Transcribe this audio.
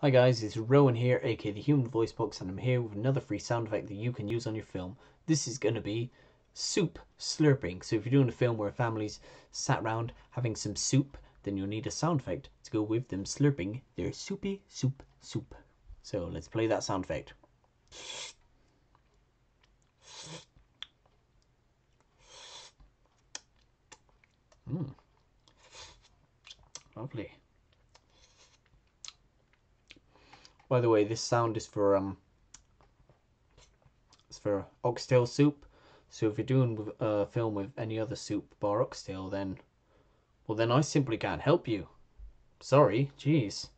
Hi guys, it's Rowan here, aka the Human Voice Box, and I'm here with another free sound effect that you can use on your film. This is going to be soup slurping. So if you're doing a film where a family's sat around having some soup, then you'll need a sound effect to go with them slurping their soupy soup. So let's play that sound effect. Lovely. By the way, this sound is for oxtail soup. So if you're doing a film with any other soup bar oxtail, then I simply can't help you. Sorry, jeez.